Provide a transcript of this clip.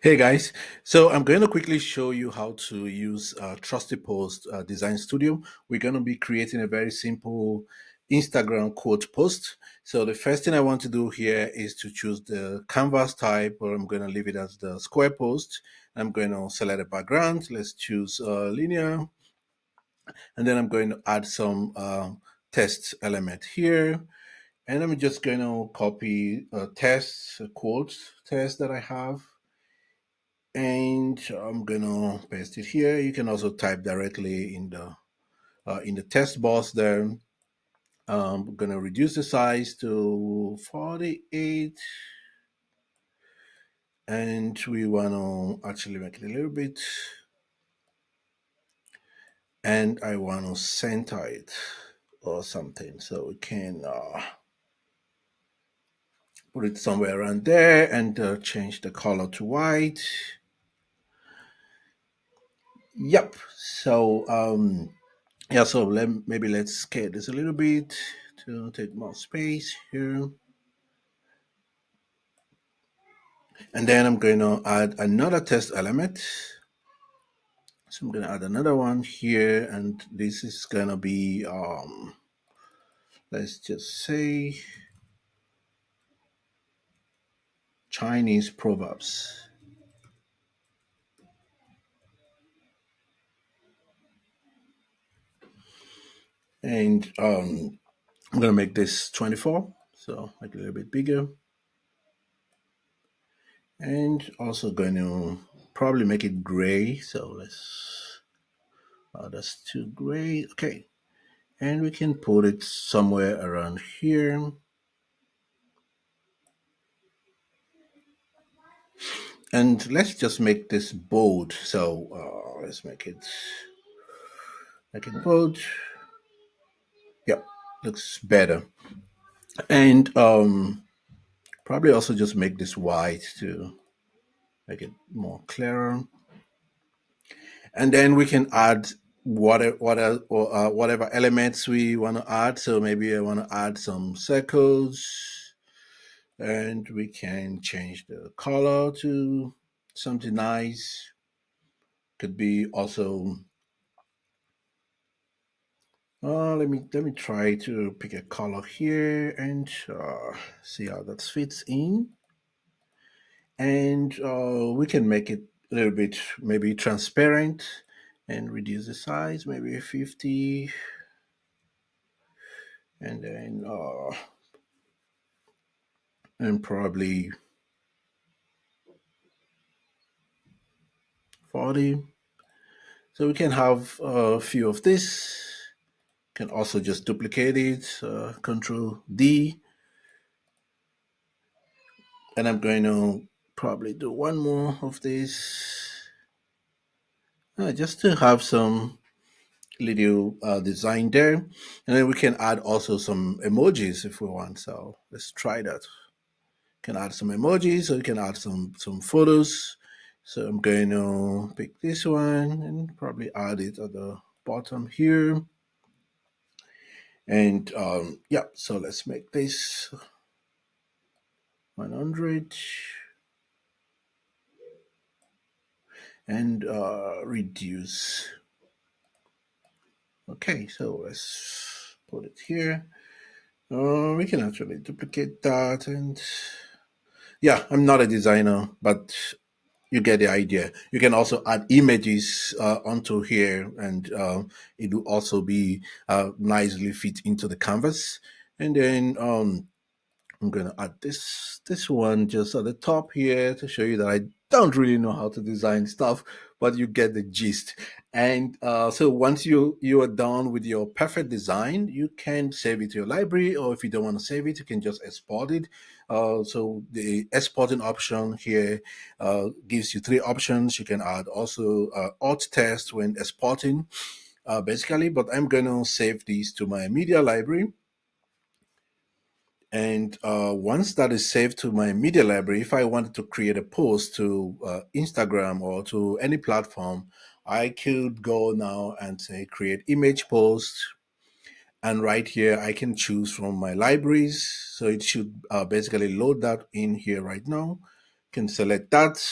Hey guys, so I'm going to quickly show you how to use TrustyPost Design Studio. We're going to be creating a very simple Instagram quote post. So the first thing I want to do here is to choose the canvas type, or I'm going to leave it as the square post. I'm going to select a background. Let's choose linear, and then I'm going to add some text element here. And I'm just going to copy a text, a quote test that I have, and I'm gonna paste it here. You can also type directly in the text box there. I'm gonna reduce the size to 48, and we wanna actually make it a little bit, and I wanna center it or something, so we can put it somewhere around there and change the color to white. Yep. So yeah, so maybe let's scale this a little bit to take more space here. And then I'm going to add another test element. So I'm going to add another one here, and this is going to be, let's just say, Chinese proverbs. And I'm going to make this 24, so make it a little bit bigger. And also going to probably make it gray. So that's too gray. Okay. And we can put it somewhere around here. And let's just make this bold. So let's make it bold. Yep, looks better. And probably also just make this white to make it more clearer. And then we can add whatever elements we want to add. So maybe I want to add some circles, and we can change the color to something nice. Could be also let me try to pick a color here and see how that fits in. And we can make it a little bit maybe transparent and reduce the size, maybe 50, and then and probably 40. So we can have a few of this. Can also just duplicate it, Control D, and I'm going to probably do one more of this, just to have some little design there. And then we can add also some emojis if we want. So let's try that. Can add some emojis, or you can add some photos. So I'm going to pick this one and probably add it at the bottom here. And yeah, so let's make this 100 and reduce. Okay, so let's put it here. We can actually duplicate that, and yeah, I'm not a designer, but you get the idea. You can also add images onto here, and it will also be nicely fit into the canvas. And then I'm gonna add this one just at the top here to show you that I don't really know how to design stuff, but you get the gist. And so once you are done with your perfect design, you can save it to your library, or if you don't want to save it, you can just export it. So the exporting option here gives you three options. You can add also alt text when exporting, basically. But I'm gonna save these to my media library. And once that is saved to my media library, if I wanted to create a post to Instagram or to any platform, I could go now and say create image post. And right here, I can choose from my libraries. So it should basically load that in here right now. Can select that.